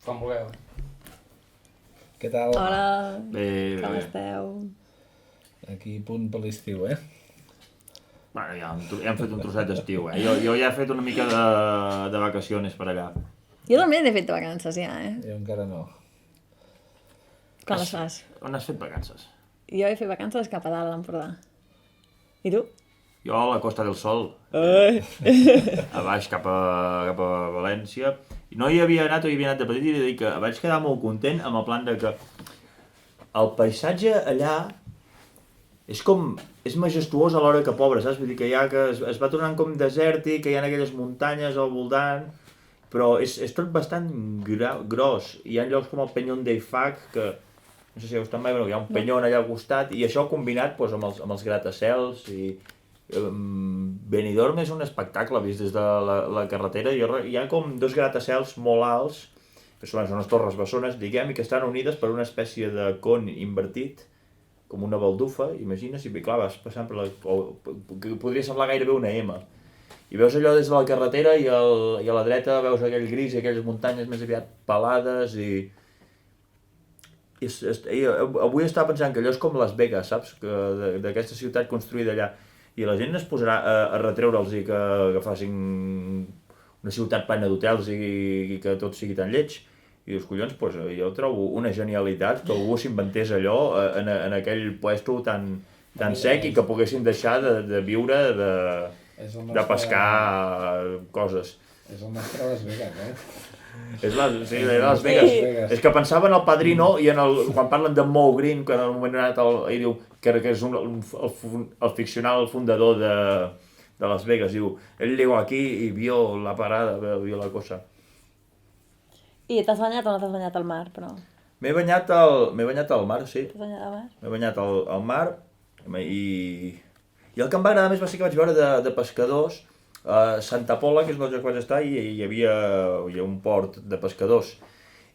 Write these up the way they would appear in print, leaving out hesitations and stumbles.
Com vulgueu. Què tal? Hola, Bé, com bé. esteu? Aquí punt per l'estiu, Bueno, ja hem fet un trosset d'estiu, Jo ja he fet una mica de vacacions per allà. Jo també n'he fet de vacances ja, Jo encara no. Com les fas? On has fet vacances? Jo he fet vacances cap a dalt a l'Empordà. I tu? Jo a la Costa del Sol, Ai. a baix cap a València. I no hi havia anat, de petit i he de dir que vaig quedar molt content amb el plan de que el paisatge allà és majestuós alhora que pobre, saps? Vull dir que es va tornant com desèrtic, que hi ha aquelles muntanyes al voltant, però és tot bastant gros. Hi ha llocs com el Peñón de Eifac, que no sé si heu estat mai, però hi ha un penyón allà al costat, i això combinat doncs, amb els gratacels i Benidorm és un espectacle vist des de la carretera. Hi ha com dos gratacels molt alts, que són unes torres bessones, diguem, i que estan unides per una espècie de con invertit, com una baldufa, imagines, i clar, vas passant per que podria semblar gairebé una M. I veus allò des de la carretera i a la dreta veus aquell gris i aquelles muntanyes més aviat pelades i avui estava pensant que allò és com Las Vegas, saps? D'aquesta ciutat construïda allà. I la gent es posarà a retreure'ls i que facin una ciutat plena d'hotels i que tot sigui tan lleig. I dius, collons, doncs jo trobo una genialitat que algú s'inventés allò en aquell puesto tan sec i que poguessin deixar de viure de pescar coses. És el nostre Las Vegas, És Las Vegas. Sí. És que pensava en el Padrino i quan parlen de Moe Green, que en el moment donat ell diu que és el ficcional fundador de Las Vegas, diu, ell llegó aquí i vio la parada, vio la cosa. I t'has banyat o no t'has banyat al mar, però? M'he banyat al mar, sí. T'has banyat al mar? M'he banyat al mar i el que em va agradar més va ser que vaig veure de pescadors a Santa Pola, que és l'altre que vaig estar, i hi havia un port de pescadors.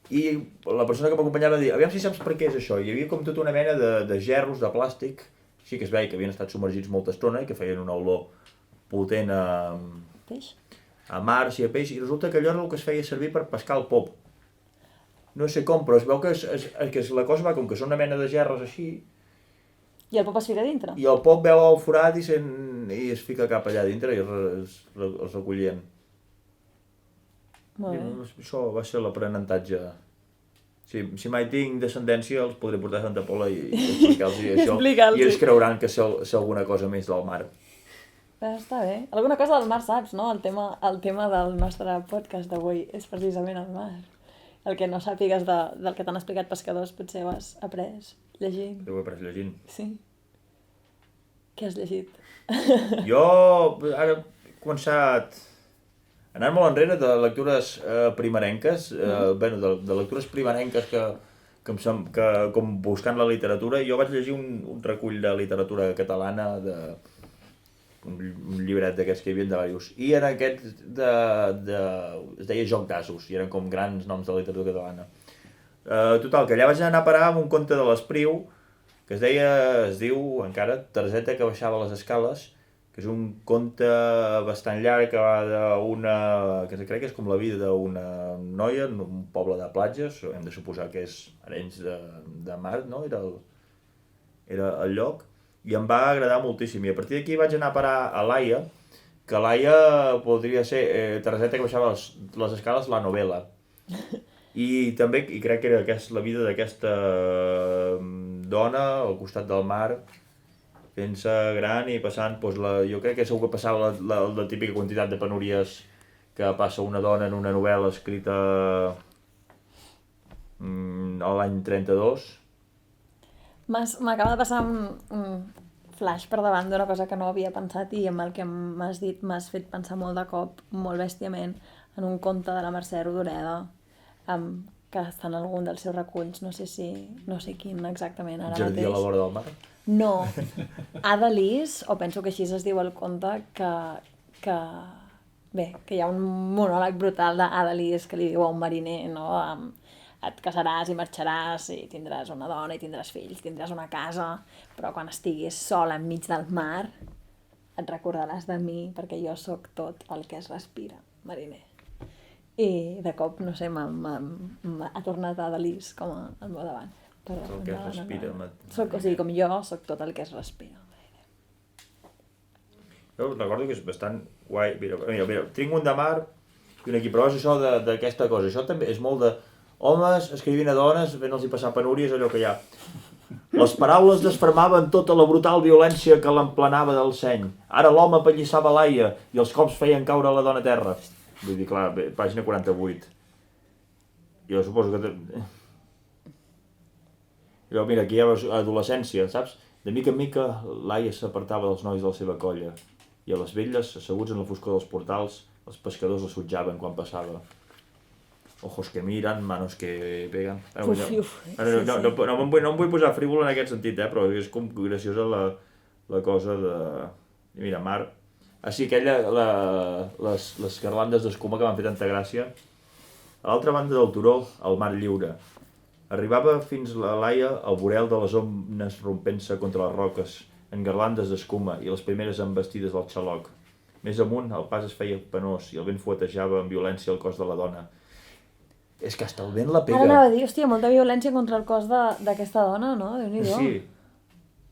I la persona que m'acompanyava va dir, aviam si saps per què és això. Hi havia com tota una mena de gerros de plàstic, així que es veia que havien estat submergits molta estona i que feien una olor potent Peix? a mar, sí, a peix, i resulta que allò era el que es feia servir per pescar el pop. No sé com, però es veu que la cosa va com que són una mena de gerres així, I el pop es fica dintre? i el pop veu el forat i es fica cap allà dintre i els recollien. Molt bé. Això va ser l'aprenentatge. Si mai tinc descendència els podré portar a Santa Pola i explicar-los això. I ells creuran que sé alguna cosa més del mar. Està bé. Alguna cosa del mar saps, no? El tema del nostre podcast d'avui és precisament el mar. El que no sàpigues del que t'han explicat pescadors potser ho has après llegint. Ho he après llegint. Sí. Què has llegit? Jo ara he començat a anar molt enrere de lectures primerenques, de lectures primerenques que com buscant la literatura. Jo vaig llegir un recull de literatura catalana, un llibret d'aquests que hi havia de diversos. I en aquest es deia Joc d'Asos, i eren com grans noms de la literatura catalana. Total, que allà vaig anar a parar amb un conte de l'Espriu, que es diu encara Tereseta que baixava les escales, que és un conte bastant llarg que va que crec que és com la vida d'una noia en un poble de platges, hem de suposar que és Arenys de Mar, no? Era el lloc, i em va agradar moltíssim, i a partir d'aquí vaig anar a parar a Laia, que Laia podria ser Tereseta que baixava les escales, la novel·la. I també, crec que era la vida d'aquesta dona al costat del mar, fent-se gran i passant, jo crec que segur que passava la típica quantitat de penúries que passa una dona en una novel·la escrita a l'any 32. M'acaba de passar un flash per davant d'una cosa que no havia pensat i amb el que m'has dit m'has fet pensar molt de cop, molt bèstiament, en un conte de la Mercè Rodoreda, que està en algun dels seus reculls, no sé quin exactament ara mateix. Jardí a la vora del mar? No, Adelis, o penso que així es diu el conte, que hi ha un monòleg brutal d'Adelis que li diu a un mariner, no? Et casaràs i marxaràs i tindràs una dona i tindràs fills, tindràs una casa, però quan estiguis sol enmig del mar et recordaràs de mi perquè jo sóc tot el que es respira, mariner. i de cop, no sé, ha tornat a Dalís com al meu davant. Però, Tot el que es respira. O sigui, com jo, soc tot el que es respira. Jo recordo que és bastant guai. Mira, tinc un de mar i un aquí, però és això d'aquesta cosa. Això també és molt de homes escrivint a dones, fent-los passar penúries, allò que hi ha. Les paraules desfermaven tota la brutal violència que l'emplenava del seny. Ara l'home apallissava l'aia i els cops feien caure la dona a terra. Vull dir, clar, pàgina 48. Jo suposo que... Jo, mira, aquí hi ha adolescència, saps? De mica en mica, l'aia s'apartava dels nois de la seva colla i a les vetlles, asseguts en la foscor dels portals, els pescadors la sutjaven quan passava. Ojos que miran, manos que pegan... No em vull posar frívol en aquest sentit, però és com graciosa la cosa de... Mira, mar... sí, aquella, les garlandes d'escuma que m'han fet tanta gràcia. A l'altra banda del turó, el mar lliure. Arribava fins a l'aia al vorel de les ones rompent-se contra les roques, en garlandes d'escuma i les primeres embestides del xaloc. Més amunt, el pas es feia penós i el vent fuetejava amb violència el cos de la dona. És que hasta el vent la pega. Ara anava a dir, hòstia, molta violència contra el cos d'aquesta dona, no? Déu-n'hi-do. Sí.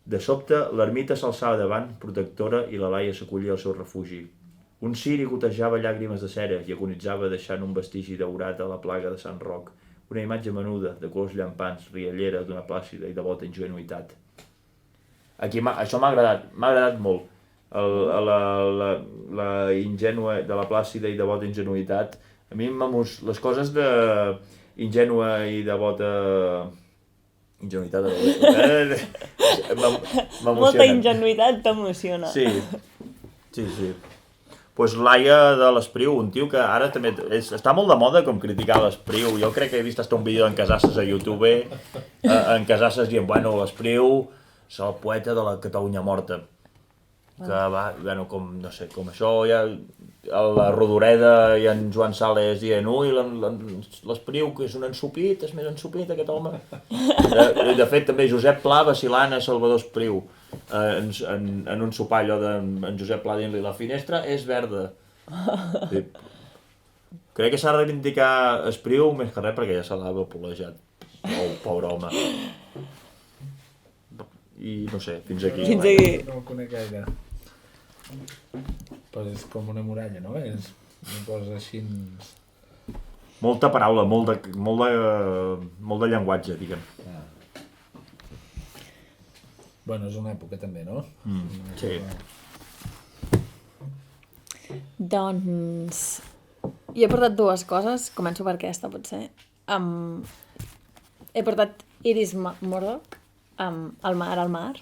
De sobte, l'ermita s'alçava davant, protectora, i la Laia s'acollia al seu refugi. Un ciri gotejava llàgrimes de cera i agonitzava deixant un vestigi daurat a la plaga de Sant Roc, una imatge menuda, de colors llampants, riallera d'una plàcida i devota ingenuïtat. Aquí això m'ha agradat molt. La ingènua, de la plàcida i devota ingenuïtat. A mi les coses de ingènua i devota... Ingenuïtat m'emocionen. Molta ingenuïtat t'emociona. Sí. Pues l'Aia de l'Espriu, un tio que ara també està molt de moda com criticar l'Espriu. Jo crec que he vist un vídeo d'en Casasses a YouTube, en Casasses dient, bueno, l'Espriu és el poeta de la Catalunya morta. Que va, bueno, com, no sé, com això, ja, la Rodoreda i en Joan Sales dient, ui, l'Espriu, que és un ensupit, és més ensupit aquest home. De fet, també Josep Pla vacilant a Salvador Espriu. En un sopar allò d'en Josep Pla dient-li la finestra és verda. Sí. Crec que s'ha de reivindicar Espriu més que res perquè ja se l'ha vapolejat. Pobre home. I no sé, fins aquí. No el conec gaire. Però és com una muralla, no? És una cosa així... Molta paraula, molt de llenguatge, diguem. Bueno, és una època també, no? Sí. Doncs... Jo he portat dues coses, començo per aquesta, potser. He portat Iris Murdoch, El mar al mar.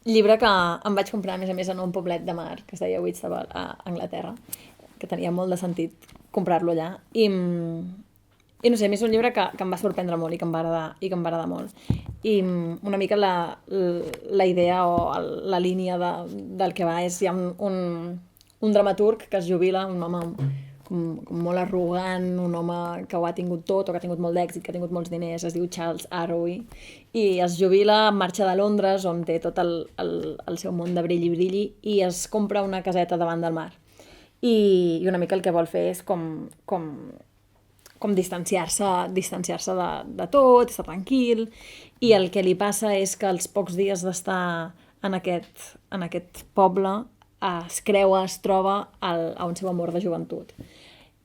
Llibre que em vaig comprar, a més, en un poblet de mar, que es deia Whitstable, a Anglaterra, que tenia molt de sentit comprar-lo allà. I no sé, a mi és un llibre que em va sorprendre molt i que em va agradar molt. I una mica la idea o la línia del que va és, hi ha un dramaturg que es jubila, un home com molt arrogant, un home que ho ha tingut tot o que ha tingut molt d'èxit, que ha tingut molts diners, es diu Charles Arrowy, i es jubila, marxa de Londres, on té tot el seu món de brilli, i es compra una caseta davant del mar. I una mica el que vol fer és com distanciar-se de tot, estar tranquil, i el que li passa és que als pocs dies d'estar en aquest poble es creua, es troba a un seu amor de joventut.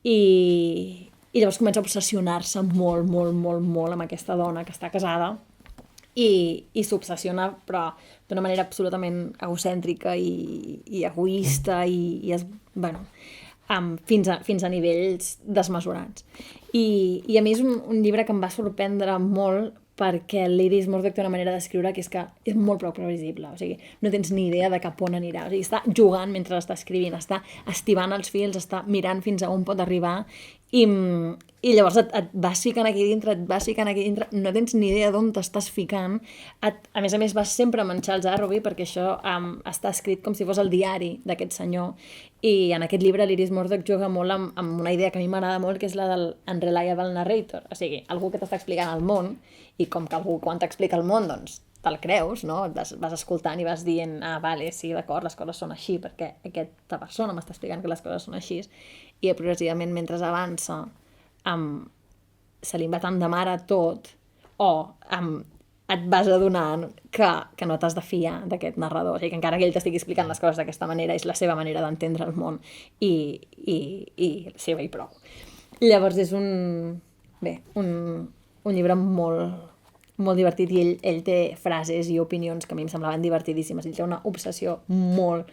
I llavors comença a obsessionar-se molt amb aquesta dona que està casada i s'obsessiona, però d'una manera absolutament egocèntrica i egoista fins a nivells desmesurats. I a mi és un llibre que em va sorprendre molt perquè l'Iris Murdoch té una manera d'escriure que és molt prou previsible, o sigui, no tens ni idea de cap on anirà, o sigui, està jugant mentre està escrivint, està estivant els fils, està mirant fins a on pot arribar i llavors et vas ficant aquí dintre, no tens ni idea d'on t'estàs ficant. A més, vas sempre amb en Charles Arrowy, perquè això està escrit com si fos el diari d'aquest senyor, i en aquest llibre l'Iris Murdoch juga molt amb una idea que a mi m'agrada molt, que és la del unreliable narrator, o sigui, algú que t'està explicant el món, i com que algú quan t'explica el món, doncs, te'l creus, no? Vas escoltant i vas dient, vale, sí, d'acord, les coses són així, perquè aquesta persona m'està explicant que les coses són així, i progressivament, mentre avança, se li va tant de mare tot, o et vas adonant que no t'has de fiar d'aquest narrador, o sigui, que encara que ell t'estigui explicant les coses d'aquesta manera, és la seva manera d'entendre el món i la seva i prou. Llavors és un llibre molt divertit, i ell té frases i opinions que a mi em semblaven divertidíssimes. Ell té una obsessió molt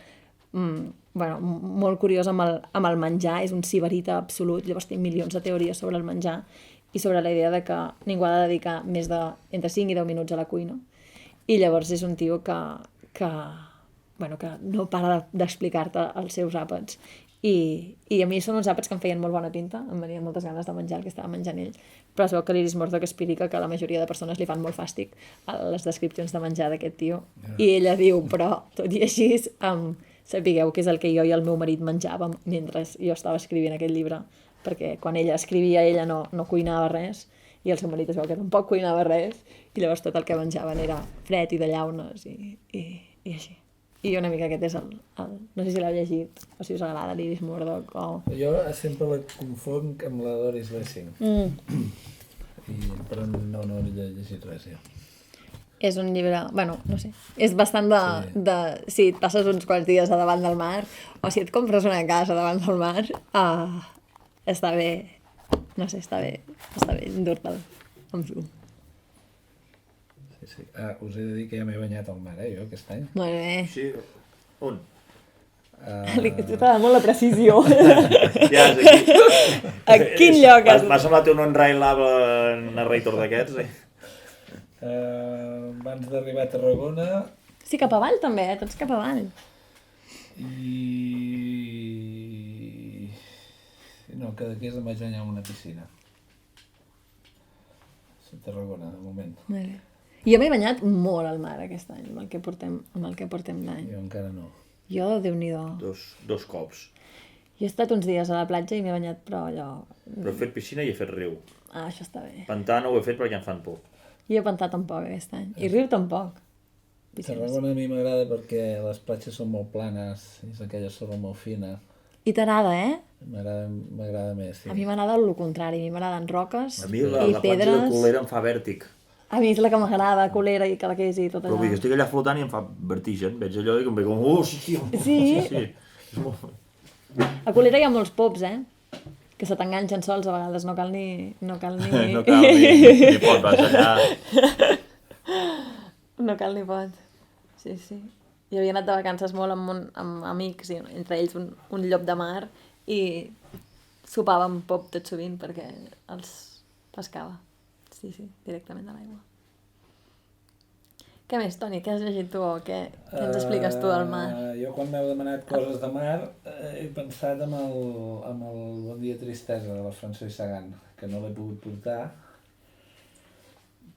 curiosa amb el menjar, és un sibarita absolut, llavors té milions de teories sobre el menjar i sobre la idea de que ningú ha de dedicar més entre 5 i 10 minuts a la cuina. I llavors és un tio que no para d'explicar-te els seus àpats. I a mi són uns àpats que em feien molt bona pinta, em venien moltes ganes de menjar el que estava menjant ell, però es veu que l'Iris Murdoch explica que a la majoria de persones li fan molt fàstic a les descripcions de menjar d'aquest tio. I ella diu, però tot i així, sapigueu que és el que jo i el meu marit menjàvem mentre jo estava escrivint aquest llibre, perquè quan ella escrivia ella no cuinava res, i el seu marit es veu que tampoc cuinava res, i llavors tot el que menjaven era fred i de llaunes i així. I una mica aquest és no sé si l'heu llegit o si us agrada l'Iris Murdoch o... Jo sempre la confonc amb la Doris Lessing. Però no he llegit res, ja. És un llibre, no sé, és bastant si et passes uns quants dies a davant del mar o si et compres una casa davant del mar, està bé, no sé, està bé endur-te'l amb tu. Sí. Us he de dir que ja m'he banyat al mar, jo, aquest any. Molt bé. Sí, on? Tu t'ha molt la precisió. Ja, és aquí. A quin lloc? M'ha semblat un unrailable narrator d'aquests, Abans d'arribar a Tarragona... Sí, cap avall també, tots cap avall. No, Cadaqués em vaig banyar en una piscina. A Tarragona, de moment. Molt bé. Jo m'he banyat molt al mar aquest any, amb el que portem d'any. Jo encara no. Jo, Déu-n'hi-do. Dos cops. Jo he estat uns dies a la platja i m'he banyat, però allò... Però he fet piscina i he fet riu. Això està bé. Pantà no ho he fet perquè em fan por. Jo he pantat tampoc aquest any. I riu tampoc. Tarragona a mi m'agrada perquè les platges són molt planes, és aquella sorra molt fina. I t'agrada, M'agrada més, sí. A mi m'agrada el contrari, a mi m'agraden roques A mi la platja pedres. de Colera em fa vèrtic. A mi és la que m'agrada, Colera i Cadaqués i tot allò. Però vull dir, estic allà flotant i em fa vertigen. Veig allò i em veig com... hòstia! Sí. És molt... A Colera hi ha molts pops, que se t'enganxen sols a vegades, no cal ni... No cal ni pot, vas allà... No cal ni pot. Sí. Jo havia anat de vacances molt amb amics, i entre ells un llop de mar, i sopàvem pop tot sovint perquè els pescava. Sí, directament de l'aigua. Què més, Toni? Què has llegit tu o què ens expliques tu del mar? Jo quan m'heu demanat coses de mar he pensat amb el Bon dia tristesa de la François Sagan, que no l'he pogut portar,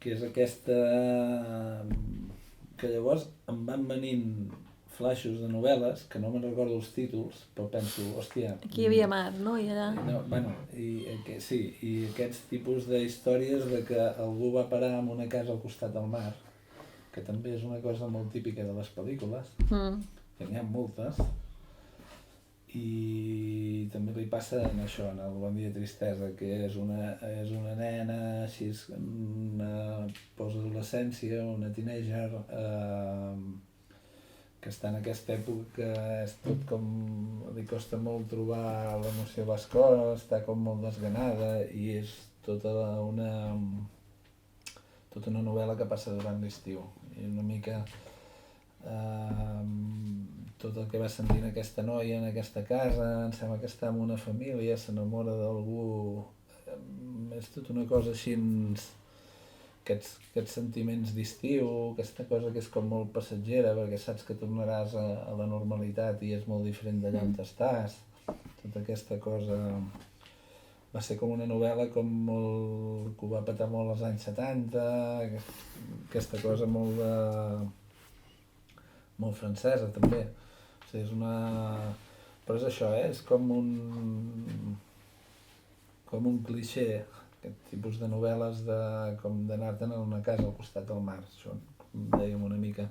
que és aquesta... que llavors em van venint flaixos de novel·les, que no me'n recordo els títols, però penso, hòstia... Aquí hi havia mar, no? I allà... Sí, i aquests tipus d'històries de que algú va parar en una casa al costat del mar, que també és una cosa molt típica de les pel·lícules, que n'hi ha moltes, i també li passa en això, en el Bon dia tristesa, que és una nena així, una postadolescència, una teenager, que està en aquesta època que és tot com... li costa molt trobar l'emoció a les coses, està com molt desganada, i és tota una novel·la que passa durant l'estiu. I una mica tot el que va sentint aquesta noia en aquesta casa, em sembla que està en una família, s'enamora d'algú... És tota una cosa així... Aquests sentiments d'estiu, aquesta cosa que és com molt passatgera, perquè saps que tornaràs a la normalitat i és molt diferent d'allà on estàs. Tota aquesta cosa... Va ser com una novel·la com molt... que ho va petar molt als anys 70, aquesta cosa molt molt francesa també. O sigui, és una... Però és això, és com un clixé, aquest tipus de novel·les com d'anar-te'n a una casa al costat del mar. Això dèiem una mica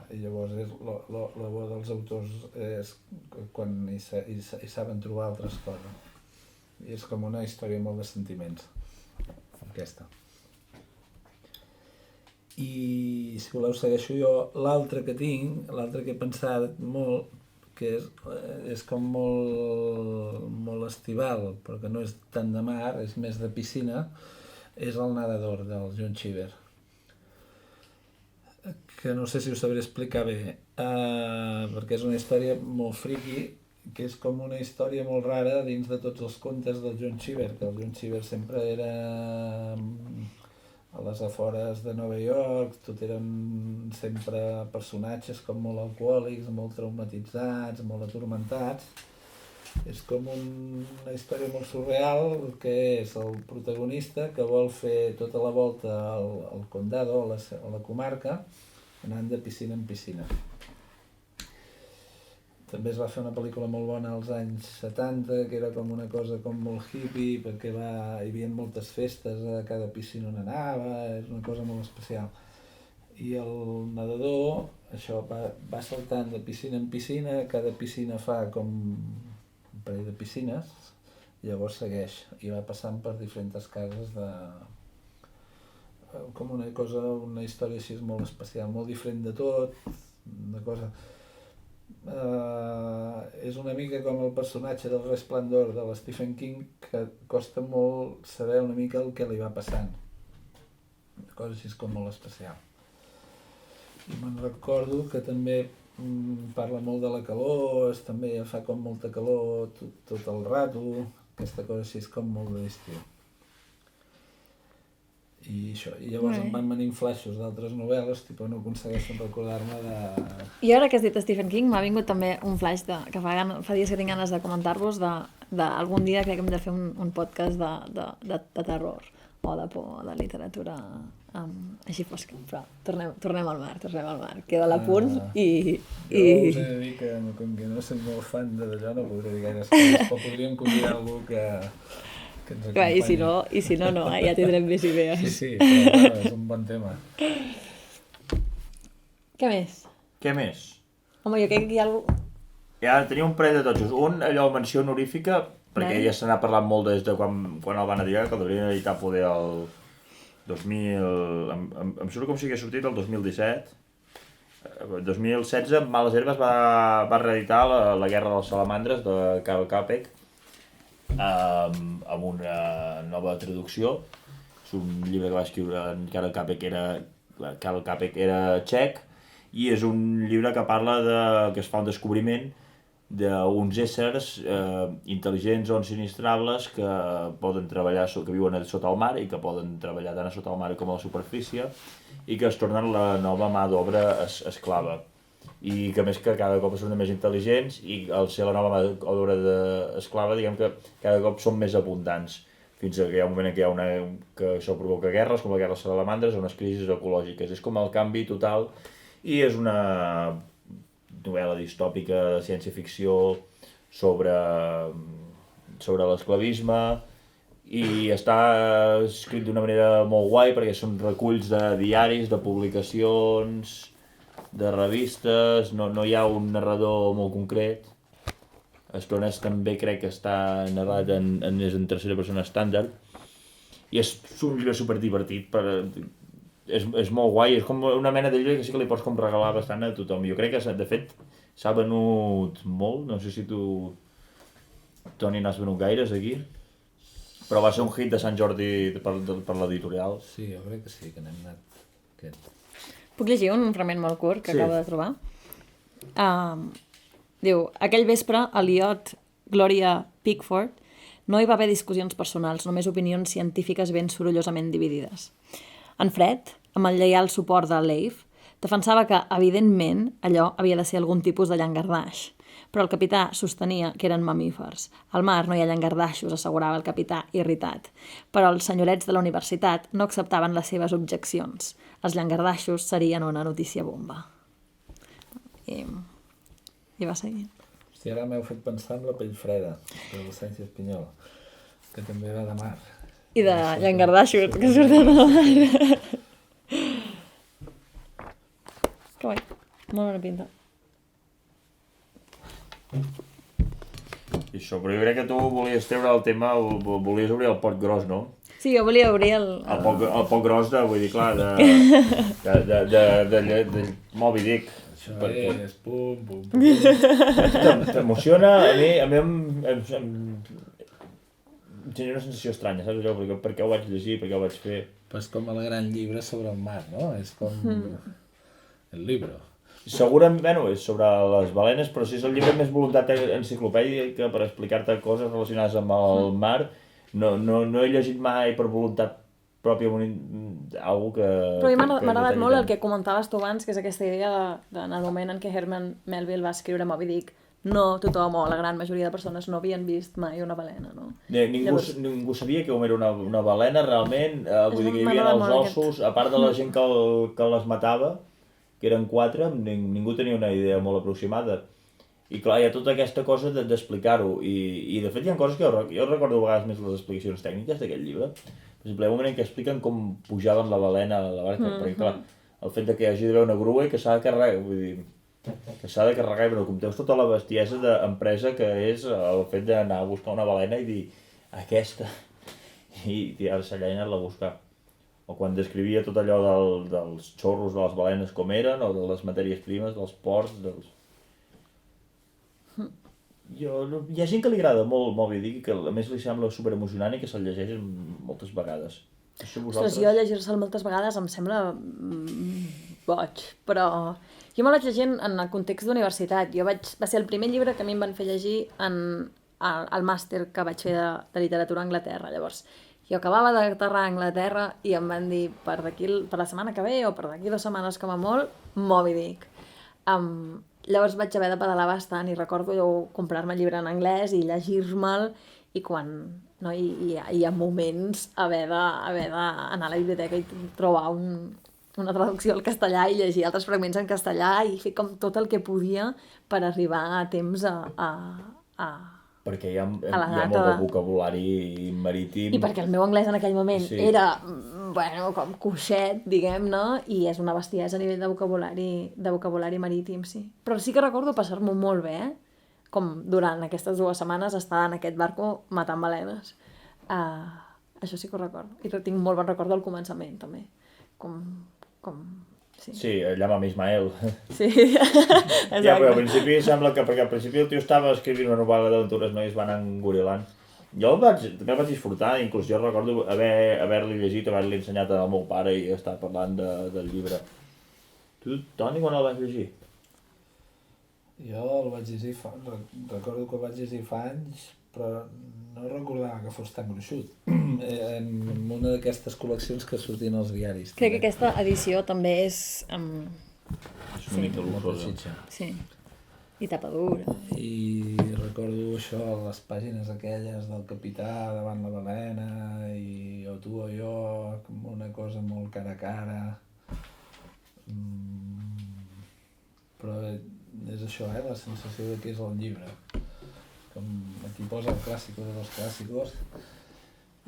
i llavors la bo dels autors és quan hi saben trobar altres coses. I és com una història molt de sentiments, aquesta. I si voleu segueixo jo l'altre que tinc, l'altre que he pensat molt, que és com molt estival, però que no és tant de mar, és més de piscina, és El nadador, del John Cheever. Que no sé si us sabré explicar bé, perquè és una història molt friqui, que és com una història molt rara dins de tots els contes del John Cheever, que el John Cheever sempre era a les afores de Nova York, tot eren sempre personatges com molt alcohòlics, molt traumatitzats, molt atormentats. És com una història molt surreal, que és el protagonista que vol fer tota la volta al condado, a la comarca, anant de piscina en piscina. També es va fer una pel·lícula molt bona als anys 70, que era com una cosa com molt hippie, perquè hi havia moltes festes a cada piscina on anava, és una cosa molt especial. I el nedador, això, va saltant de piscina en piscina, cada piscina fa com un parell de piscines, i llavors segueix, i va passant per diferents cases com una història així molt especial, molt diferent de tot, una cosa... és una mica com el personatge del Resplendor de Stephen King, que costa molt saber una mica el que li va passant, una cosa així com molt especial. I me'n recordo que també parla molt de la calor, també fa com molta calor tot el rato, aquesta cosa així com molt d'estiu. I això, i llavors em van venir flaixos d'altres novel·les, no aconsegueixo recordar-me de... I ara que has dit Stephen King, m'ha vingut també un flaix que fa dies que tinc ganes de comentar-vos d'algun dia crec que hem de fer un podcast de terror o de por, o de literatura així fosca, però tornem al mar, queda a l'apunt i... Jo us he de dir que com que no soc molt fan d'allò no podré dir gaire coses, però podríem convidar algú que ens acompanyi. I si no, ja tindrem més idees. Sí, però bueno, és un bon tema. Què més? Home, jo crec que hi ha algú... Ja tenia un parell de totxos. Un, allò, menció honorífica, perquè ja se n'ha parlat molt des de quan el van editar, que el deurien editar poder el 2000... Em surt com si hagués sortit el 2017. El 2016, Males Herbes va reeditar la Guerra dels Salamandres de Karl Čapek, amb una nova traducció. És un llibre que va escriure en Karl Čapek era txec, i és un llibre que parla que es fa un descobriment d'uns éssers intel·ligents o ensinistrables que poden treballar, que viuen sota el mar i que poden treballar tant a sota el mar com a la superfície i que es tornen la nova mà d'obra esclava. I que més que cada cop són més intel·ligents i al ser la nova mà d'obra esclava, diguem que cada cop són més abundants, fins que hi ha un moment en que això provoca guerres, com la guerra de les salamandres, o unes crisis ecològiques. És com el canvi total, i és una novel·la distòpica de ciència-ficció sobre l'esclavisme, i està escrit d'una manera molt guai perquè són reculls de diaris, de publicacions, de revistes, no hi ha un narrador molt concret. Estones també crec que està narrat en tercera persona estàndard, i és un llibre superdivertit, és molt guai, és com una mena de llibre que sí que li pots com regalar bastant a tothom. Jo crec que de fet s'ha venut molt, no sé si tu, Toni, n'has venut gaires aquí, però va ser un hit de Sant Jordi per l'editorial. Sí, jo crec que sí, que n'hem anat aquest. Puc llegir un fragment molt curt que acabo de trobar? Diu, aquell vespre, a l'IOT Gloria Pickford no hi va haver discussions personals, només opinions científiques ben sorollosament dividides. En Fred, amb el lleial suport de Leif, defensava que, evidentment, allò havia de ser algun tipus de llangardaix, però el capità sostenia que eren mamífers. Al mar no hi ha llangardaixos, assegurava el capità, irritat, però els senyorets de la universitat no acceptaven les seves objeccions. Els llangardaixos serien una notícia bomba. I va seguir. Hòstia, ara m'heu fet pensar en La pell freda, de Vicència Espinyol, que també va de mar. I de llangardaixos que surten a la mar. Molt bona pinta. I això, però jo crec que tu volies treure el tema, volies obrir el pot gros, no? Sí, jo volia obrir el... El pot gros de, vull dir, clar, de Moby Dick. Això Perquè- és pum. T'emociona, a mi em genera una sensació estranya, saps allò? Per què ho vaig llegir, per què ho vaig fer? Però és com el gran llibre sobre el mar, no? És com el llibre. Segurament, bueno, és sobre les balenes, però si és el llibre més voluntat enciclopèdica per explicar-te coses relacionades amb el mar, no he llegit mai per voluntat pròpia algú que... Però a mi m'ha agradat molt el que comentaves tu abans, que és aquesta idea de en el moment en què Herman Melville va escriure Moby Dick, no tothom o la gran majoria de persones no havien vist mai una balena, no? Ningú sabia que era una balena realment, vull dir que hi havia m'ha els agradat ossos, a part de la gent que les matava, que eren 4, ningú tenia una idea molt aproximada. I clar, hi ha tota aquesta cosa d'explicar-ho, i de fet hi ha coses que jo recordo a vegades més les explicacions tècniques d'aquest llibre. Per exemple, hi ha un moment en què expliquen com pujaven la balena a la barca, perquè clar, el fet de que hi hagi d'haver una grua i que s'ha de carregar, vull dir, que s'ha de carregar, però compteu tota la bestiesa d'empresa que és el fet d'anar a buscar una balena i dir aquesta, i tirar-se allà i anar-la a buscar. O quan descrivia tot allò dels xorros de les balenes com eren, o de les matèries primes, dels ports, hi ha gent que li agrada molt Moby Dick i que a més li sembla superemocionant i que se'l llegeix moltes vegades. Ostres, jo llegir-se'l moltes vegades em sembla boig, però jo me l'haig llegint en el context d'universitat. Va ser el primer llibre que a mi em van fer llegir al màster que vaig fer de literatura a Anglaterra. Llavors, jo acabava d'aterrar a Anglaterra i em van dir per la setmana que ve o per d'aquí 2 setmanes com a molt, Moby Dick. Llavors vaig haver de pedalar bastant i recordo jo comprar-me el llibre en anglès i llegir-me'l i quan... No, i hi ha moments haver d'anar a la biblioteca i trobar una traducció al castellà i llegir altres fragments en castellà i fer com tot el que podia per arribar a temps perquè hi ha molt de vocabulari marítim. I perquè el meu anglès en aquell moment era, com coixet, diguem-ne, i és una bestiesa a nivell de vocabulari marítim, sí. Però sí que recordo passar-m'ho molt bé, com durant aquestes 2 setmanes estar en aquest barco matant balenes. Això sí que ho recordo. I tinc molt bon record del començament, també. Sí, allà amb Ismael. Sí, exacte. Ja, però al principi sembla que, perquè al principi el tio estava escrivint una novel·la d'aventures, no? I es va anar engorilant. Jo també el vaig disfrutar, inclús jo recordo haver-li llegit, haver-li ensenyat al meu pare i estar parlant del llibre. Tu, Toni, quan el vas llegir? Jo el vaig llegir recordo que el vaig llegir fa anys, però no recordava que fos tan gruixut. En una d'aquestes col·leccions que sortien als diaris. Crec que aquesta edició també és... És una mica luxosa. Sí, i tapa dura. I recordo això, les pàgines aquelles del capità davant la balena i o tu o jo, com una cosa molt cara a cara. Però és això, la sensació de que és el llibre. Com aquí posa el clàssico de los clàssicos.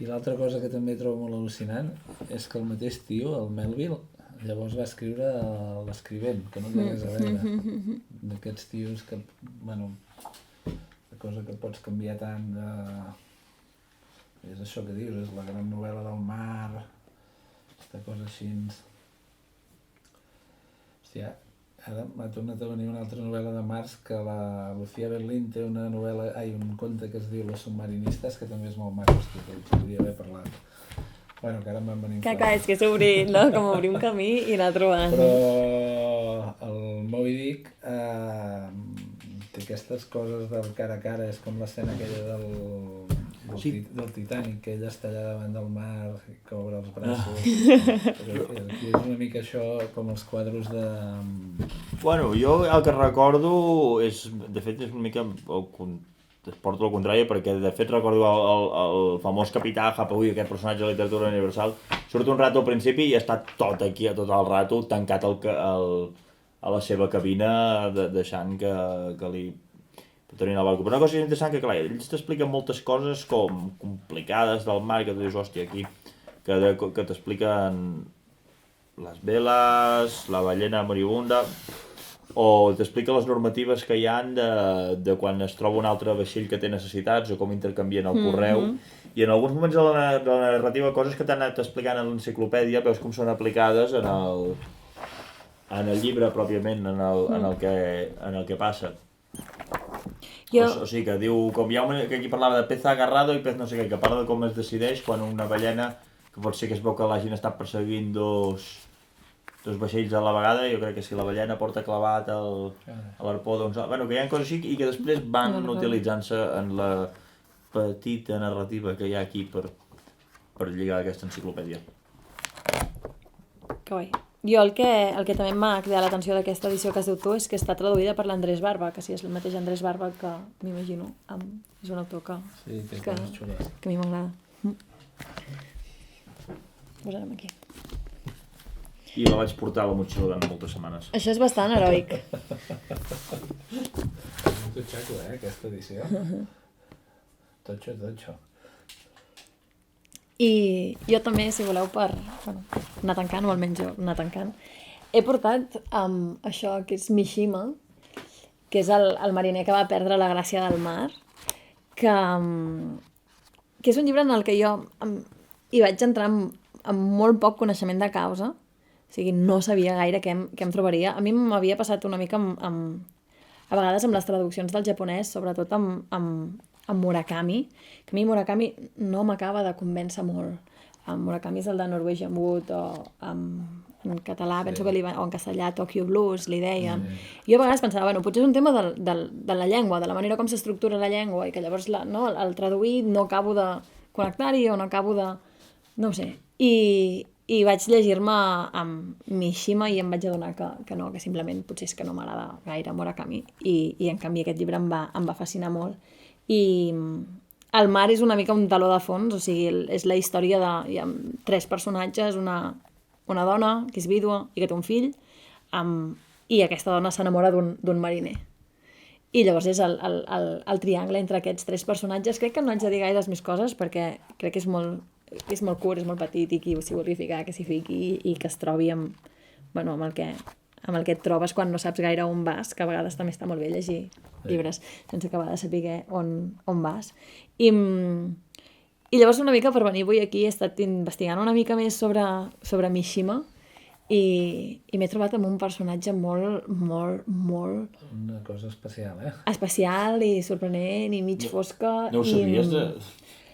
I l'altra cosa que també trobo molt al·lucinant és que el mateix tio, el Melville, llavors va escriure l'Escrivent, que no té res a veure. D'aquests tios que, bueno, la cosa que pots canviar tant de... És això que dius, és la gran novel·la del mar, aquesta cosa així. Hòstia, ara m'ha tornat a venir una altra novel·la de Mars que la Lucía Berlín té una novel·la, un conte que es diu Los submarinistas, que també és molt maco, que ens podria haver parlat. Bueno, que ara em van venir... Clar, és que és obrir, no? Com obrir un camí i anar trobant. Però el Moby Dick té aquestes coses del cara a cara, és com l'escena aquella del Titanic, que ell està allà davant del mar i que obre els braços. Aquí és una mica això, com els quadros de... Bueno, jo el que recordo és, de fet, és una mica es porto al contrari, perquè de fet recordo el famós capità Hathaway, aquest personatge de la literatura universal, surt un rato al principi i està tot aquí, tot el rato, tancat a la seva cabina, deixant que li tenint el barco. Però una cosa interessant que, clar, ells t'expliquen moltes coses com complicades del mar, que tu dius, hòstia, aquí, que t'expliquen les veles, la ballena moribunda, o t'explica les normatives que hi han de quan es troba un altre vaixell que té necessitats o com intercanvien el correu. I en alguns moments de la narrativa, coses que t'han anat explicant a l'enciclopèdia, veus com són aplicades en el llibre pròpiament, en el que passa. O sigui que diu, com hi ha que aquí parlava de pez agarrado i pez no sé què, que parla de com es decideix quan una ballena, que pot ser que es veu que l'hagin estat perseguint dos vaixells a la vegada, jo crec que si la ballena porta clavat a l'arpó, doncs... Bueno, que hi ha coses així i que després van utilitzant-se en la petita narrativa que hi ha aquí per lligar aquesta enciclopèdia. Que guai. Jo el que també m'ha cridat l'atenció d'aquesta edició que has dit tu és que està traduïda per l'Andrés Barba, que sí, és el mateix Andrés Barba que m'imagino. És un autor que a mi m'agrada. Posarem aquí. I la vaig portar a la motxilla durant moltes setmanes. Això és bastant heroic. Tot xaco, aquesta edició. Totxo. I jo també, si voleu, per anar tancant, o almenys jo anar tancant, he portat això que és Mishima, que és el mariner que va perdre la gràcia del mar, que és un llibre en el que jo hi vaig entrar amb molt poc coneixement de causa. O sigui, no sabia gaire què em trobaria. A mi m'havia passat una mica a vegades amb les traduccions del japonès, sobretot amb Murakami, que a mi Murakami no m'acaba de convèncer molt. Murakami és el de Norwegian Wood, o en català, penso que o en castellà Tokyo Blues, li deien. Jo a vegades pensava, bueno, potser és un tema de la llengua, de la manera com s'estructura la llengua, i que llavors el traduït no acabo de connectar-hi o no acabo de... no ho sé. I vaig llegir-me amb Mishima i em vaig adonar que no, que simplement potser és que no m'agrada gaire Murakami i en canvi aquest llibre em va fascinar molt. I el mar és una mica un taló de fons, o sigui, és la història hi ha 3 personatges, una dona que és vídua i que té un fill, i aquesta dona s'enamora d'un mariner. I llavors és el triangle entre aquests 3 personatges. Crec que no haig de dir gaires més coses perquè crec que és molt curt, és molt petit, i qui s'hi vulgui ficar, que s'hi fiqui i que es trobi amb el que et trobes quan no saps gaire on vas, que a vegades també està molt bé llegir llibres sense acabar de saber on vas. I llavors una mica per venir avui aquí he estat investigant una mica més sobre Mishima i m'he trobat amb un personatge molt... Una cosa especial, especial i sorprenent i mig fosca. No ho sabies?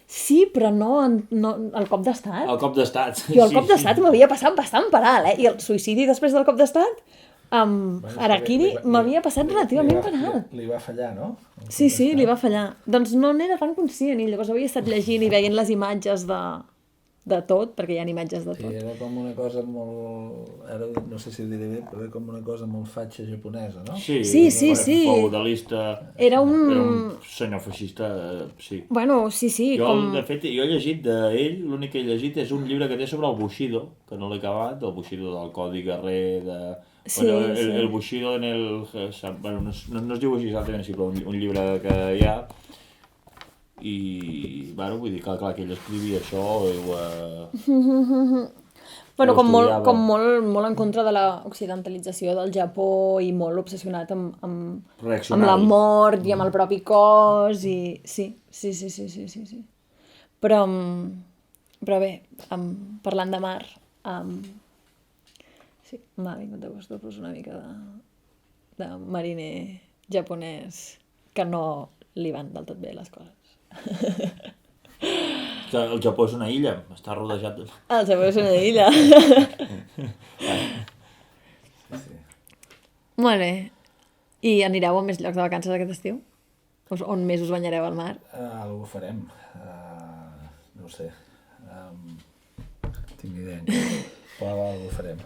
Sí, però no el cop d'estat. El cop d'estat. Jo el cop d'estat m'havia passat bastant per alt, I el suïcidi després del cop d'estat, Harakiri, m'havia passat relativament per alt. Li va fallar, no? Sí, li va fallar. Doncs no n'era tan conscient, i llavors havia estat llegint i veient les imatges de tot, perquè hi ha imatges de tot. Sí, era com una cosa molt... Ara no sé si ho diré bé, però era com una cosa molt fatxa japonesa, no? Sí. Feudalista... Era un senyor feixista, sí. Bueno, sí, De fet, jo he llegit d'ell, l'únic que he llegit és un llibre que té sobre el Bushido, que no l'he acabat, el Bushido del Codi Guerrer, el Bushido en el... Bueno, no es diu així exactament, sí, però un llibre que hi ha. I, vull dir que clar que ell escrivia això Bueno, com molt en contra de l'occidentalització del Japó i molt obsessionat amb la mort i amb el propi cos i... Sí. Però bé, parlant de mar, sí, m'ha vingut de gust dos una mica de mariner japonès que no li van del tot bé les coses. El Japó és una illa, està rodejat. El Japó és una illa. Sí. Molt bé. I anireu a més llocs de vacances aquest estiu? On més us banyareu al mar? Ho farem. No ho sé. Tinc idea encara. Però ho farem.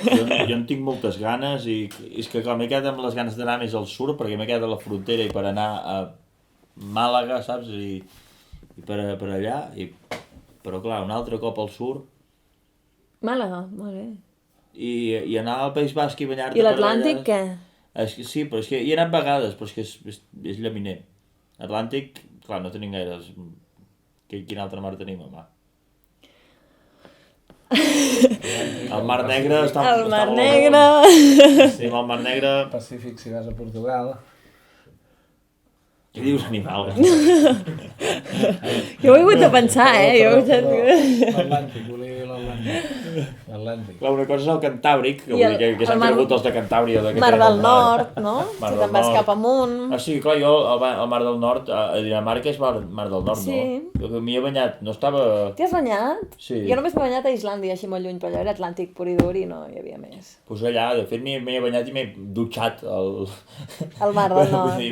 Jo en tinc moltes ganes i és que clar, m'he quedat amb les ganes d'anar més al sud perquè m'he quedat a la frontera i per anar a Màlaga, saps? I per allà, però clar, un altre cop al sud. Màlaga, molt bé. I anar al País Basc i banyar-te per allà. I l'Atlàntic, què? Sí, però és que hi he anat vegades, però és que és llaminer. Atlàntic, clar, no tenim gaire... Quin altre mar tenim a mà? El Mar Negre està... El Mar està Negre... Sí, amb el Mar Negre... Pacífic si vas a Portugal. Què dius, animal? Jo ho he hagut de pensar, Jo... L'Atlàntic, volia dir l'Atlàntic. L'Atlàntic. Clar, una cosa és el Cantàbric, que, I vull dir que s'han cregut els de Cantàbria. Mar del Nord, no? Mar Si del te'n vas Nord. cap amunt... Ah, sí, clar, jo el Mar del Nord, a Dinamarca és Mar del Nord, Sí. no? Jo m'hi he banyat, no estava... T'hi has banyat? Sí. Jo només m'he banyat a Islàndia, així molt lluny, però allò era Atlàntic pur i dur i no hi havia més. Pues allà, de fet, m'hi he banyat i m'he dutxat al... El Mar del Nord. Vull dir,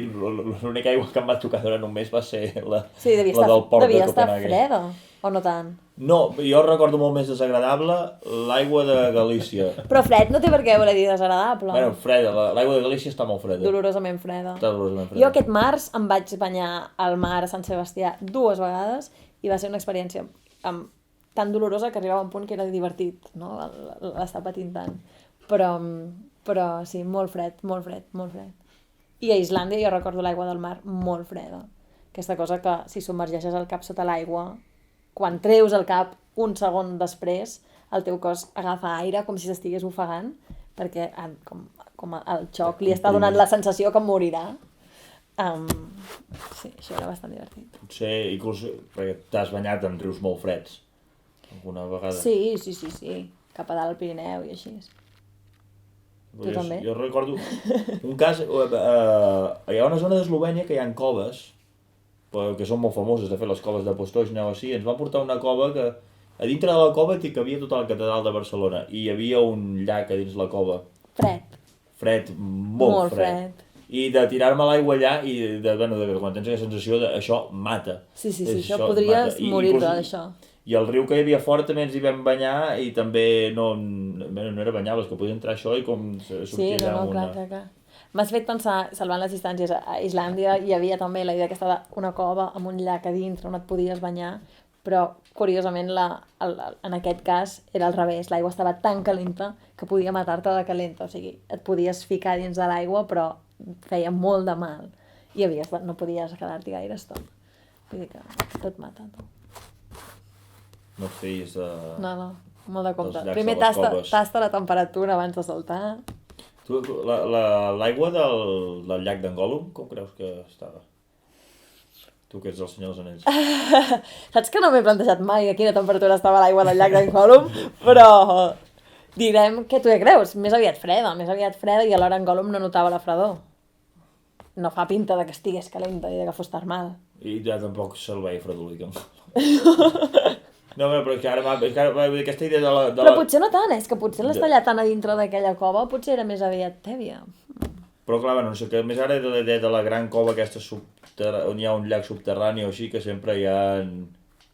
l'única aigua que em va tocar durant un mes va ser la, Sí, devia la del port devia de estar Copenhague. freda, o no tant? No, jo recordo molt més desagradable l'aigua de Galícia. Però fred no té per què voler dir desagradable. Bueno, freda, l'aigua de Galícia està molt freda. Dolorosament freda. Està dolorosament freda. Jo aquest març em vaig banyar al mar a Sant Sebastià 2 vegades i va ser una experiència tan dolorosa que arribava a un punt que era divertit, no? L'estar patint tant. Però sí, molt fred, molt fred, molt fred. I a Islàndia jo recordo l'aigua del mar molt freda. Aquesta cosa que si submergeixes el cap sota l'aigua, quan treus el cap un segon després, el teu cos agafa aire com si s'estigués ofegant, perquè com el xoc li està donant la sensació que morirà. Sí, això era bastant divertit. Potser, inclús, perquè t'has banyat en rius molt freds, alguna vegada. Sí. Cap a dalt al Pirineu i així. Tu també? Jo recordo un cas, hi ha una zona d'Eslovènia que hi ha coves, que són molt famoses, de fet, les coves de Postojna o així. Ens van portar una cova que a dintre de la cova hi cabia tota la catedral de Barcelona i hi havia un llac a dins la cova. Fred, molt fred. I de tirar-me a l'aigua allà i quan tens aquesta sensació de això mata. Sí, això podries morir-te d'això. I el riu que hi havia fora també ens hi vam banyar i també no era banyable, que podia entrar això i com sortir allà amb una... Clar. M'has fet pensar, salvant les distàncies, a Islàndia hi havia també la idea aquesta d'una cova amb un llac a dintre on et podies banyar, però curiosament en aquest cas era al revés, l'aigua estava tan calenta que podia matar-te de calenta, o sigui, et podies ficar dins de l'aigua però feia molt de mal i no podies quedar-t'hi gaire estona. Vull dir que tot mata, tot. No et feis de... No, molt de compte. llacs Primer de les coves. tasta la temperatura abans de saltar. Tu, l'aigua del llac d'en Gollum, com creus que estava? Tu que ets el senyor dels anells. Saps que no m'he plantejat mai a quina temperatura estava l'aigua del llac d'en Gollum, però direm que tu què creus? Més aviat freda i alhora en Gollum no notava la fredor. No fa pinta de que estigués calenta i de que fos termal. I ja tampoc se'l veia fredolic en Gollum. No, però és que ara aquesta idea de la... Però potser no tant, és que potser l'està allà tan a dintre d'aquella cova, potser era més aviat tèbia. Però clar, no sé, que més ara era la idea de la gran cova aquesta on hi ha un llac subterrani o així, que sempre hi ha...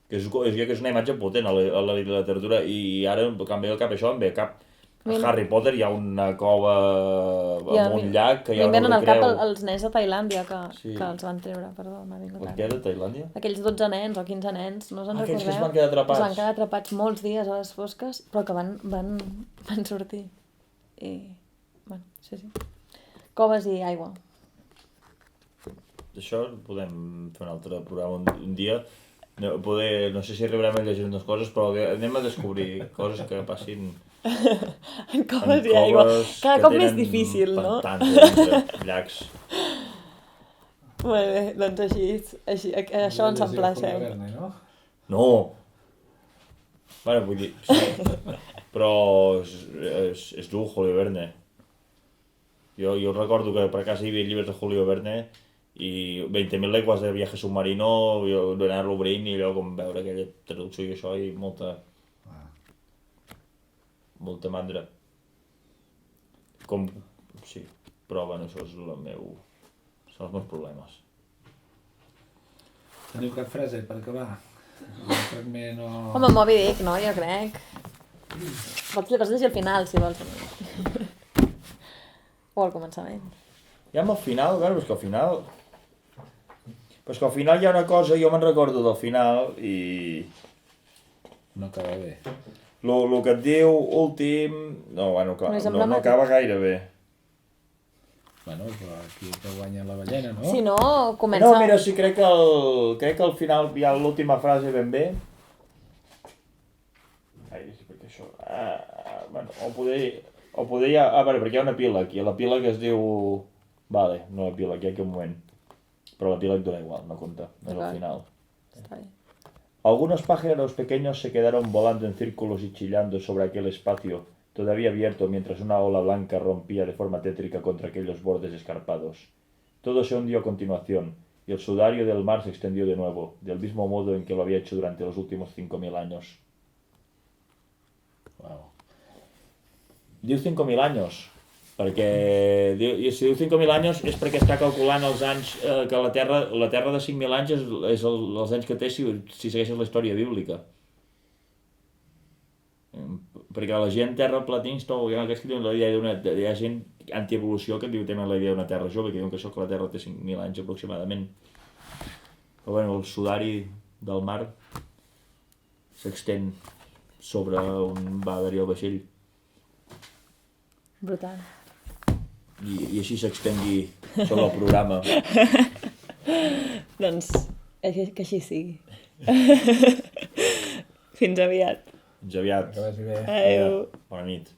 que és una imatge potent a la literatura, i ara em canvia el cap això, em ve cap... A Harry Potter hi ha una cova amb un llac que hi ha una venen al cap creu. els nens de Tailàndia que els van treure, perdó, m'ha vingut Per què, de Tailàndia? aquells 12 nens o 15 nens, no se'n recordeu? Aquells que es van quedar atrapats. Es van quedar atrapats molts dies a les fosques, però que van sortir. I, bueno, sí. Coves i aigua. D'això podem fer un altre programa un dia. No sé si arribarem a llegir unes coses, però anem a descobrir coses que passin... En coves i aigua. Cada cop més difícil, no? Pantans, llacs. Molt bé, doncs així això ens emplacem. No! Bueno, vull dir, sí, però és dur, Julio Verne. Jo recordo que per casa hi havia llibres de Julio Verne i 20.000 leguas de viaje submarino, d'anar-lo obrint i allò com veure aquella traducció i això i molta mandra. Sí, però bueno, això és són els meus problemes. Teniu cap frase per acabar? Un fragment o... Home, Moby Dick, no? Jo crec. Pots llegir al final, si vols. O al començament. Ja al final, veure, és que al final... Però és que al final hi ha una cosa, jo me'n recordo del final i... No acaba bé. El que et diu últim... No, bueno, clar, no acaba gaire bé. Bueno, però aquí que guanya la ballena, no? Si no, comença... No, mira, sí, crec que al final hi ha l'última frase ben bé. Ai, sí, perquè Això, bueno, o poder ja... veure, perquè hi ha un epíleg, i l'epíleg es diu... Vale, no l'epíleg, hi ha aquell moment. Però l'epíleg dona igual, no compta, no és el final. Està bé. Algunos pájaros pequeños se quedaron volando en círculos y chillando sobre aquel espacio, todavía abierto mientras una ola blanca rompía de forma tétrica contra aquellos bordes escarpados. Todo se hundió a continuación, y el sudario del mar se extendió de nuevo, del mismo modo en que lo había hecho durante los últimos 5.000 años. Wow. Diu 5.000 anys, perquè si diu 5.000 anys és perquè està calculant els anys que la Terra de 5.000 anys és els anys que té si segueixes la història bíblica. Perquè la gent terraplatins, hi ha gent antievolució que tenen la idea d'una Terra jove, que diuen que això que la Terra té 5.000 anys aproximadament. Però bueno, el sudari del mar s'extén sobre on va haver-hi el vaixell. Brutal. I així s'extengui sobre el programa. Doncs que així sigui. Fins aviat. Fins aviat. Que vagi bé. Adéu. Bona nit.